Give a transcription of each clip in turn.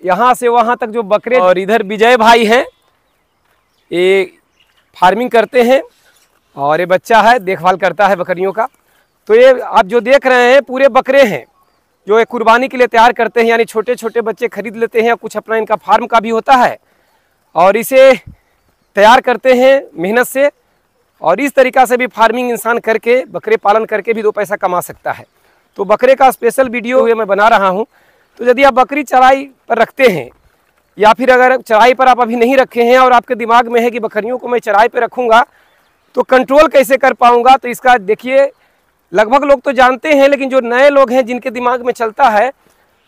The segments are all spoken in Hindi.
यहाँ से वहाँ तक जो बकरे, और इधर विजय भाई हैं, ये फार्मिंग करते हैं और ये बच्चा है देखभाल करता है बकरियों का। तो ये आप जो देख रहे हैं पूरे बकरे हैं जो एक कुर्बानी के लिए तैयार करते हैं, यानी छोटे छोटे बच्चे खरीद लेते हैं, कुछ अपना इनका फार्म का भी होता है और इसे तैयार करते हैं मेहनत से। और इस तरीक़ा से भी फार्मिंग इंसान करके, बकरे पालन करके भी 2 पैसा कमा सकता है। तो बकरे का स्पेशल वीडियो ये मैं बना रहा हूँ। तो यदि आप बकरी चराई पर रखते हैं या फिर अगर चराई पर आप अभी नहीं रखे हैं और आपके दिमाग में है कि बकरियों को मैं चराई पर रखूँगा तो कंट्रोल कैसे कर पाऊँगा, तो इसका देखिए लगभग लोग तो जानते हैं, लेकिन जो नए लोग हैं जिनके दिमाग में चलता है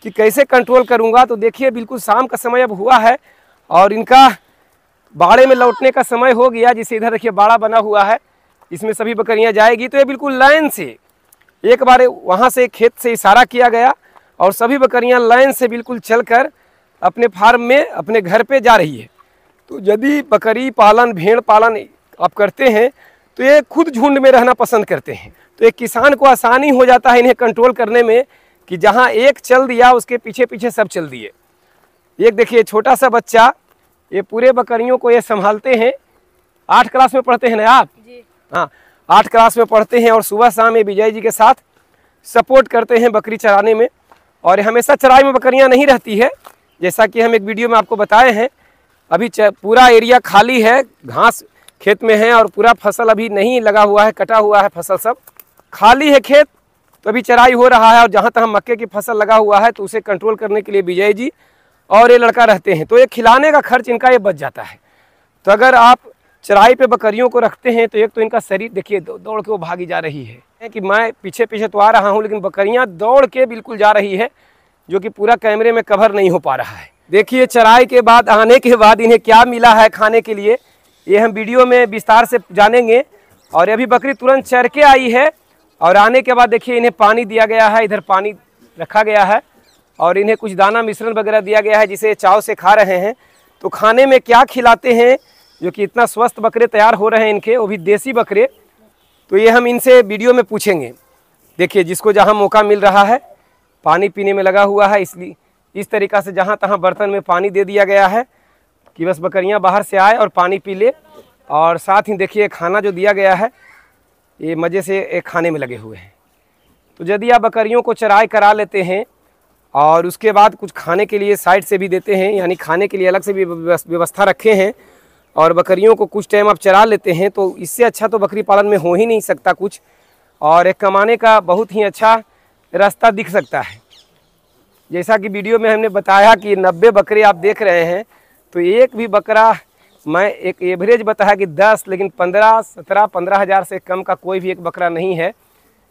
कि कैसे कंट्रोल करूँगा, तो देखिए बिल्कुल शाम का समय अब हुआ है और इनका बाड़े में लौटने का समय हो गया। जिसे इधर देखिए बाड़ा बना हुआ है, इसमें सभी बकरियां जाएगी। तो ये बिल्कुल लाइन से एक बार वहां से खेत से इशारा किया गया और सभी बकरियां लाइन से बिल्कुल चलकर अपने फार्म में, अपने घर पे जा रही है। तो यदि बकरी पालन, भेड़ पालन आप करते हैं तो ये खुद झुंड में रहना पसंद करते हैं। तो एक किसान को आसानी हो जाता है इन्हें कंट्रोल करने में कि जहाँ एक चल दिया उसके पीछे पीछे सब चल दिए। एक देखिए छोटा सा बच्चा ये पूरे बकरियों को ये संभालते हैं। 8 क्लास में पढ़ते हैं ना आप? जी। हाँ, 8 क्लास में पढ़ते हैं और सुबह शाम ये विजय जी के साथ सपोर्ट करते हैं बकरी चराने में। और हमेशा चराई में बकरियां नहीं रहती है, जैसा कि हम एक वीडियो में आपको बताए हैं। अभी पूरा एरिया खाली है, घास खेत में है और पूरा फसल अभी नहीं लगा हुआ है, कटा हुआ है फसल, सब खाली है खेत। तो अभी चराई हो रहा है और जहाँ तक मक्के की फसल लगा हुआ है तो उसे कंट्रोल करने के लिए विजय जी और ये लड़का रहते हैं। तो ये खिलाने का खर्च इनका ये बच जाता है। तो अगर आप चराई पे बकरियों को रखते हैं तो एक तो इनका शरीर देखिए दौड़ के वो भागी जा रही है कि मैं पीछे पीछे तो आ रहा हूँ, लेकिन बकरियाँ दौड़ के बिल्कुल जा रही है, जो कि पूरा कैमरे में कवर नहीं हो पा रहा है। देखिए चराई के बाद आने के बाद इन्हें क्या मिला है खाने के लिए, ये हम वीडियो में विस्तार से जानेंगे। और अभी बकरी तुरंत चर के आई है और आने के बाद देखिए इन्हें पानी दिया गया है, इधर पानी रखा गया है और इन्हें कुछ दाना मिश्रण वगैरह दिया गया है जिसे चाव से खा रहे हैं। तो खाने में क्या खिलाते हैं जो कि इतना स्वस्थ बकरे तैयार हो रहे हैं इनके, वो भी देसी बकरे, तो ये हम इनसे वीडियो में पूछेंगे। देखिए जिसको जहाँ मौका मिल रहा है पानी पीने में लगा हुआ है, इसलिए इस तरीक़ा से जहाँ तहाँ बर्तन में पानी दे दिया गया है कि बस बकरियाँ बाहर से आए और पानी पी ले। और साथ ही देखिए खाना जो दिया गया है ये मज़े से एक खाने में लगे हुए हैं। तो यदि आप बकरियों को चराई करा लेते हैं और उसके बाद कुछ खाने के लिए साइड से भी देते हैं, यानी खाने के लिए अलग से भी व्यवस्था रखे हैं और बकरियों को कुछ टाइम आप चरा लेते हैं, तो इससे अच्छा तो बकरी पालन में हो ही नहीं सकता कुछ। और एक कमाने का बहुत ही अच्छा रास्ता दिख सकता है। जैसा कि वीडियो में हमने बताया कि 90 बकरे आप देख रहे हैं, तो एक भी बकरा, मैं एक एवरेज बताया कि 10, लेकिन 15, 17, 15 हज़ार से कम का कोई भी एक बकरा नहीं है,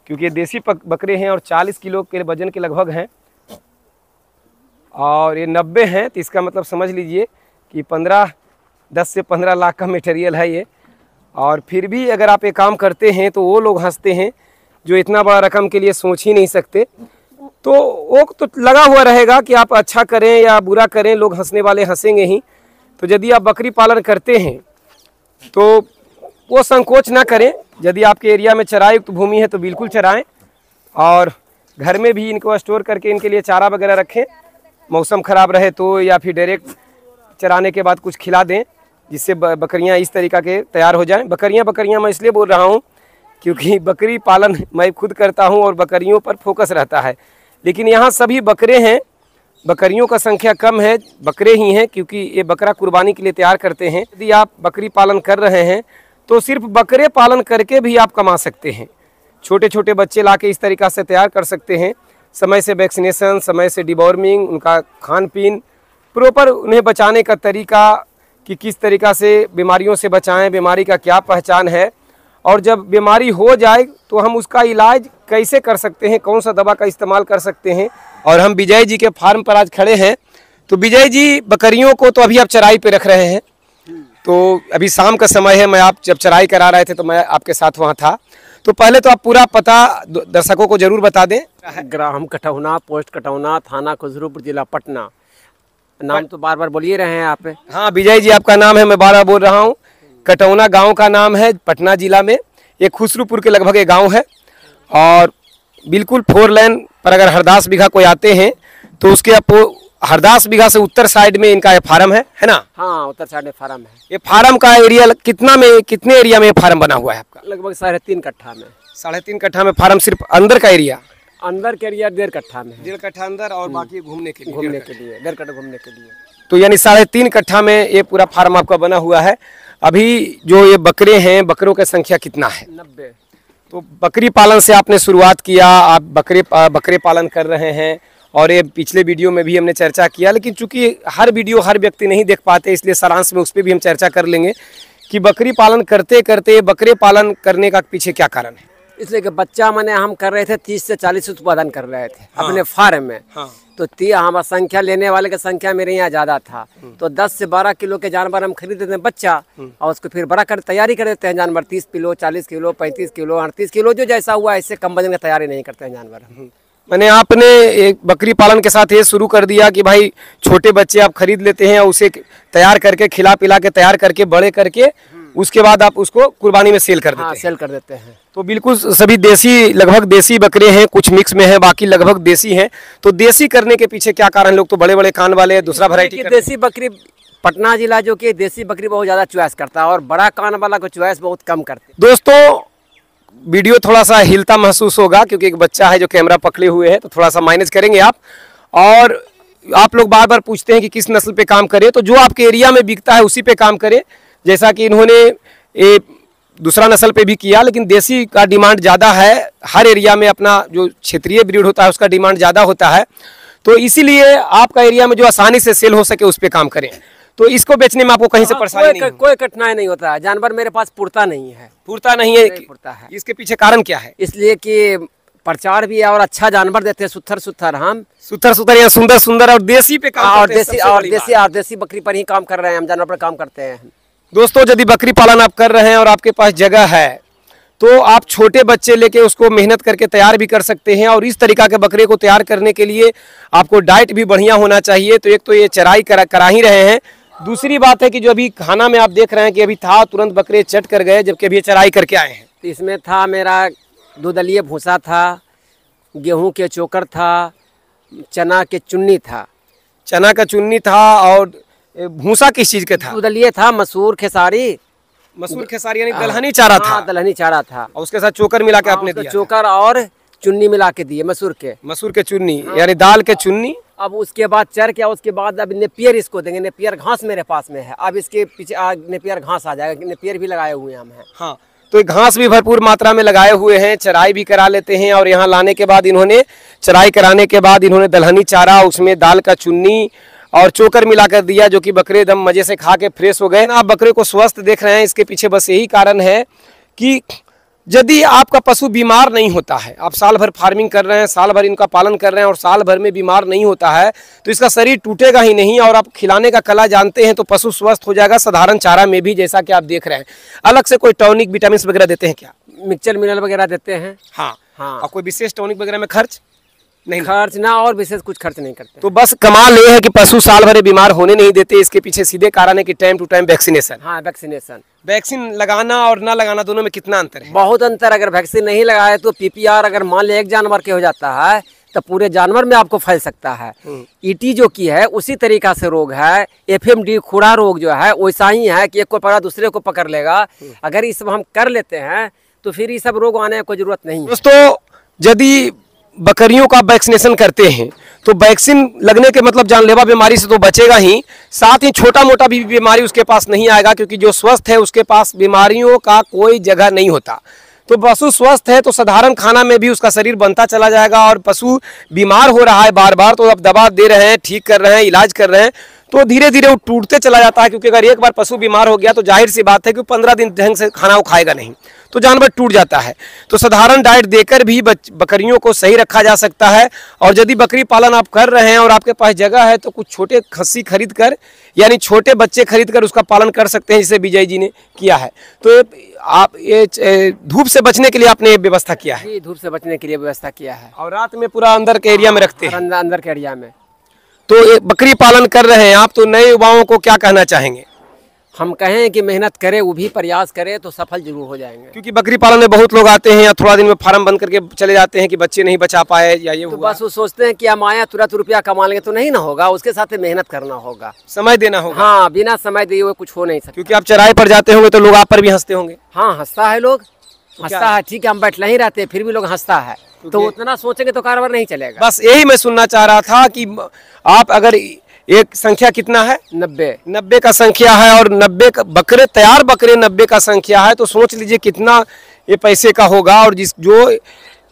क्योंकि ये देसी बकरे हैं और 40 किलो के वजन के लगभग हैं और ये 90 हैं। तो इसका मतलब समझ लीजिए कि 10 से 15 लाख का मटेरियल है ये। और फिर भी अगर आप ये काम करते हैं तो वो लोग हंसते हैं जो इतना बड़ा रकम के लिए सोच ही नहीं सकते। तो वो तो लगा हुआ रहेगा कि आप अच्छा करें या बुरा करें, लोग हंसने वाले हंसेंगे ही। तो यदि आप बकरी पालन करते हैं तो वो संकोच ना करें। यदि आपके एरिया में चराई युक्त भूमि है तो बिल्कुल चराएं और घर में भी इनको स्टोर करके इनके लिए चारा वगैरह रखें, मौसम ख़राब रहे तो, या फिर डायरेक्ट चराने के बाद कुछ खिला दें जिससे बकरियां इस तरीक़ा के तैयार हो जाएं। बकरियां मैं इसलिए बोल रहा हूं क्योंकि बकरी पालन मैं खुद करता हूं और बकरियों पर फोकस रहता है, लेकिन यहाँ सभी बकरे हैं, बकरियों का संख्या कम है, बकरे ही हैं क्योंकि ये बकरा कुर्बानी के लिए तैयार करते हैं। यदि आप बकरी पालन कर रहे हैं तो सिर्फ बकरे पालन करके भी आप कमा सकते हैं। छोटे छोटे बच्चे लाके इस तरीक़ा से तैयार कर सकते हैं, समय से वैक्सीनेशन, समय से डिवॉर्मिंग, उनका खान पीन प्रॉपर, उन्हें बचाने का तरीका कि किस तरीक़ा से बीमारियों से बचाएं, बीमारी का क्या पहचान है, और जब बीमारी हो जाए तो हम उसका इलाज कैसे कर सकते हैं, कौन सा दवा का इस्तेमाल कर सकते हैं। और हम विजय जी के फार्म पर आज खड़े हैं। तो विजय जी बकरियों को तो अभी आप चराई पे रख रहे हैं, तो अभी शाम का समय है, मैं आप जब चराई करा रहे थे तो मैं आपके साथ वहाँ था। तो पहले तो आप पूरा पता दर्शकों को जरूर बता दें। ग्राम कटौना, पोस्ट कटौना, थाना खुसरूपुर, जिला पटना। नाम तो बार बार बोलिए रहे हैं आप। हाँ विजय जी आपका नाम है, मैं बार बार बोल रहा हूँ। कटौना गांव का नाम है, पटना जिला में, ये खुसरूपुर के लगभग एक गांव है और बिल्कुल 4 लेन पर अगर हरदास बिघा कोई आते हैं तो उसके हरदास बीघा से उत्तर साइड में इनका ये फार्म है ना? हाँ, उत्तर साइड में फार्म है। ये फार्म का एरिया कितने एरिया में ये फार्म बना हुआ है आपका? लगभग 3.5 कट्ठा में। 3.5 कट्ठा में फार्म, सिर्फ अंदर का एरिया? अंदर के एरिया 1.5 कट्ठा में है। 1.5 कट्ठा अंदर और बाकी घूमने के लिए? 1.5 कट्ठा घूमने के लिए। तो यानी 3.5 कट्ठा में ये पूरा फार्म आपका बना हुआ है। अभी जो ये बकरे हैं, बकरों की संख्या कितना है? 90। तो बकरी पालन से आपने शुरुआत किया, आप बकरे पालन कर रहे हैं और ये पिछले वीडियो में भी हमने चर्चा किया, लेकिन चूंकि हर वीडियो हर व्यक्ति नहीं देख पाते, इसलिए सारांश में उस पर भी हम चर्चा कर लेंगे कि बकरी पालन करते करते बकरे पालन करने का पीछे क्या कारण है? इसलिए कि बच्चा मैंने हम कर रहे थे 30 से 40 उत्पादन कर रहे थे अपने फार्म में। तो हमारा संख्या लेने वाले की संख्या मेरे यहाँ ज़्यादा था, तो 10 से 12 किलो के जानवर हम खरीद देते हैं बच्चा, और उसको फिर बड़ा कर तैयारी कर देते हैं जानवर। 30 किलो, 40 किलो, 35 किलो, 38 किलो, जो जैसा हुआ इससे कम वजन की तैयारी नहीं करते हैं जानवर। मैंने आपने एक बकरी पालन के साथ ये शुरू कर दिया कि भाई छोटे बच्चे आप खरीद लेते हैं और उसे तैयार करके खिला पिला के तैयार करके बड़े करके उसके बाद आप उसको कुर्बानी में सेल कर देते हैं। सेल कर देते हैं। तो बिल्कुल सभी देसी, लगभग देसी बकरे हैं, कुछ मिक्स में हैं, बाकी लगभग देसी हैं। तो देसी करने के पीछे क्या कारण? लोग तो बड़े बड़े कान वाले दूसरा वैरायटी देसी बकरी, पटना जिला जो कि देसी बकरी बहुत ज़्यादा चॉइस करता है और बड़ा कान वाला को चॉइस बहुत कम करते हैं। दोस्तों वीडियो थोड़ा सा हिलता महसूस होगा क्योंकि एक बच्चा है जो कैमरा पकड़े हुए है, तो थोड़ा सा माइनस करेंगे आप। और आप लोग बार बार पूछते हैं कि किस नस्ल पे काम करें, तो जो आपके एरिया में बिकता है उसी पे काम करें। जैसा कि इन्होंने दूसरा नस्ल पे भी किया, लेकिन देसी का डिमांड ज़्यादा है। हर एरिया में अपना जो क्षेत्रीय ब्रीड होता है उसका डिमांड ज़्यादा होता है, तो इसीलिए आपका एरिया में जो आसानी से सेल हो सके उस पर काम करें। तो इसको बेचने में आपको कहीं से परेशानी नहीं? कोई कठिनाई नहीं होता है। जानवर मेरे पास पुरता नहीं है। पुरता नहीं है? पुरता है। इसके पीछे कारण क्या है? इसलिए कि प्रचार भी है और अच्छा जानवर देते हैं, सुथर हम सुथर या सुंदर और देसी पे काम और देसी बकरी पर ही काम कर रहे हैं हम, जानवर पर काम करते हैं। दोस्तों यदि बकरी पालन आप कर रहे हैं और आपके पास जगह है तो आप छोटे बच्चे लेके उसको मेहनत करके तैयार भी कर सकते हैं। और इस तरीका के बकरे को तैयार करने के लिए आपको डाइट भी बढ़िया होना चाहिए। तो एक तो ये चराई करा ही रहे हैं, दूसरी बात है कि जो अभी खाना में आप देख रहे हैं कि अभी था, तुरंत बकरे चट कर गए, जबकि अभी चराई करके आए हैं। तो इसमें था मेरा 2 दलीय भूसा था, गेहूं के चोकर था, चना के चुन्नी था। चना का चुन्नी था और भूसा किस चीज के था? 2 दलीय था, मसूर खेसारी यानी दलहनी चारा था। दलहनी चारा था और उसके साथ चोकर मिला के आपने दिया? चोकर और चुन्नी मिला के दिए, मसूर के चुन्नी, यानी दाल के चुन्नी। अब उसके बाद चर क्या, उसके बाद अब नेपियर इसको देंगे। नेपियर घास मेरे पास में है, अब इसके पीछे नेपियर घास आ जाएगा। नेपियर भी लगाए हुए हम हैं। हाँ, तो घास भी भरपूर मात्रा में लगाए हुए हैं, चराई भी करा लेते हैं। और यहाँ लाने के बाद इन्होंने चराई कराने के बाद इन्होंने दलहनी चारा, उसमें दाल का चुन्नी और चोकर मिलाकर दिया, जो कि बकरे दम मजे से खा के फ्रेश हो गए। आप बकरे को स्वस्थ देख रहे हैं, इसके पीछे बस यही कारण है कि यदि आपका पशु बीमार नहीं होता है, आप साल भर फार्मिंग कर रहे हैं, साल भर इनका पालन कर रहे हैं और साल भर में बीमार नहीं होता है, तो इसका शरीर टूटेगा ही नहीं। और आप खिलाने का कला जानते हैं तो पशु स्वस्थ हो जाएगा, साधारण चारा में भी, जैसा कि आप देख रहे हैं। अलग से कोई टॉनिक विटामिन वगैरह देते हैं क्या? मिक्सचर मिनरल वगैरह देते हैं। हाँ। और कोई विशेष टॉनिक वगैरह में खर्च नहीं? खर्च ना, और विशेष कुछ खर्च नहीं करते। तो बस कमाल ये है कि पशु साल भर बीमार होने नहीं देते। इसके पीछे सीधे कारण है कि टाइम टू टाइम वैक्सीनेशन। हाँ, वैक्सीन लगाना और ना लगाना दोनों में कितना अंतर है? बहुत अंतर। अगर वैक्सीन नहीं लगाए तो PPR अगर मान ले एक जानवर के हो जाता है तो पूरे जानवर में आपको फैल सकता है। ET जो की है उसी तरीका से रोग है। FMD खुरा रोग जो है वैसा ही है कि एक को पकड़ा दूसरे को पकड़ लेगा। अगर इस सब हम कर लेते हैं तो फिर ये सब रोग आने की कोई जरूरत नहीं है। दोस्तों यदि बकरियों का वैक्सीनेशन करते हैं तो वैक्सीन लगने के मतलब जानलेवा बीमारी से तो बचेगा ही, साथ ही छोटा मोटा भी बीमारी उसके पास नहीं आएगा, क्योंकि जो स्वस्थ है उसके पास बीमारियों का कोई जगह नहीं होता। तो पशु स्वस्थ है तो साधारण खाना में भी उसका शरीर बनता चला जाएगा। और पशु बीमार हो रहा है बार बार, तो अब दवा दे रहे हैं, ठीक कर रहे हैं, इलाज कर रहे हैं, तो धीरे धीरे वो टूटते चला जाता है। क्योंकि अगर एक बार पशु बीमार हो गया तो जाहिर सी बात है कि 15 दिन ढंग से खाना वो खाएगा नहीं, तो जानवर टूट जाता है। तो साधारण डाइट देकर भी बकरियों को सही रखा जा सकता है। और यदि बकरी पालन आप कर रहे हैं और आपके पास जगह है तो कुछ छोटे खस्सी खरीद कर, यानी छोटे बच्चे खरीद कर उसका पालन कर सकते हैं, जिसे विजय जी ने किया है। तो आप ये धूप से बचने के लिए आपने व्यवस्था किया है? धूप से बचने के लिए व्यवस्था किया है। और रात में पूरा अंदर के एरिया में रखते हैं? अंदर के एरिया में। तो ये बकरी पालन कर रहे हैं आप, तो नए युवाओं को क्या कहना चाहेंगे? हम कहें कि मेहनत करे, वो भी प्रयास करे तो सफल जरूर हो जाएंगे। क्योंकि बकरी पालन में बहुत लोग आते हैं या थोड़ा दिन में फार्म बंद करके चले जाते हैं कि बच्चे नहीं बचा पाए या ये तो हुआ। बस वो सोचते हैं कि हम आया तुरंत रुपया कमा लेंगे, तो नहीं ना होगा, उसके साथ मेहनत करना होगा, समय देना होगा। हाँ, बिना समय दिए हुए कुछ हो नहीं सकता। क्योंकि आप चराई पर जाते होंगे तो लोग आप पर भी हंसते होंगे। हाँ, हंसता है लोग, हंसता है, ठीक है, हम बैठ नहीं रहते फिर भी लोग हंसता है, तो उतना सोचेंगे तो कारोबार नहीं चलेगा। बस यही मैं सुनना चाह रहा था कि आप अगर एक संख्या कितना है, 90 का संख्या है और 90 बकरे तैयार बकरे 90 का संख्या है, तो सोच लीजिए कितना ये पैसे का होगा। और जो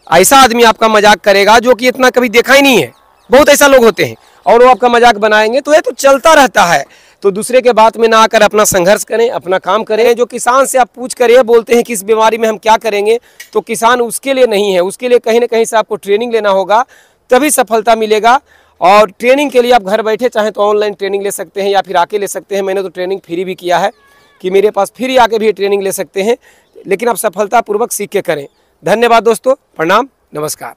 ऐसा आदमी आपका मजाक करेगा जो कि इतना कभी देखा ही नहीं है, बहुत ऐसा लोग होते हैं, और वो आपका मजाक बनाएंगे, तो ये तो चलता रहता है। तो दूसरे के बात में ना आकर अपना संघर्ष करें, अपना काम करें। जो किसान से आप पूछ कर ये बोलते हैं कि इस बीमारी में हम क्या करेंगे, तो किसान उसके लिए नहीं है, उसके लिए कहीं ना कहीं से आपको ट्रेनिंग लेना होगा, तभी सफलता मिलेगा। और ट्रेनिंग के लिए आप घर बैठे चाहें तो ऑनलाइन ट्रेनिंग ले सकते हैं या फिर आके ले सकते हैं। मैंने तो ट्रेनिंग फ्री भी किया है कि मेरे पास फ्री आके भी ट्रेनिंग ले सकते हैं, लेकिन आप सफलतापूर्वक सीख के करें। धन्यवाद दोस्तों, प्रणाम, नमस्कार।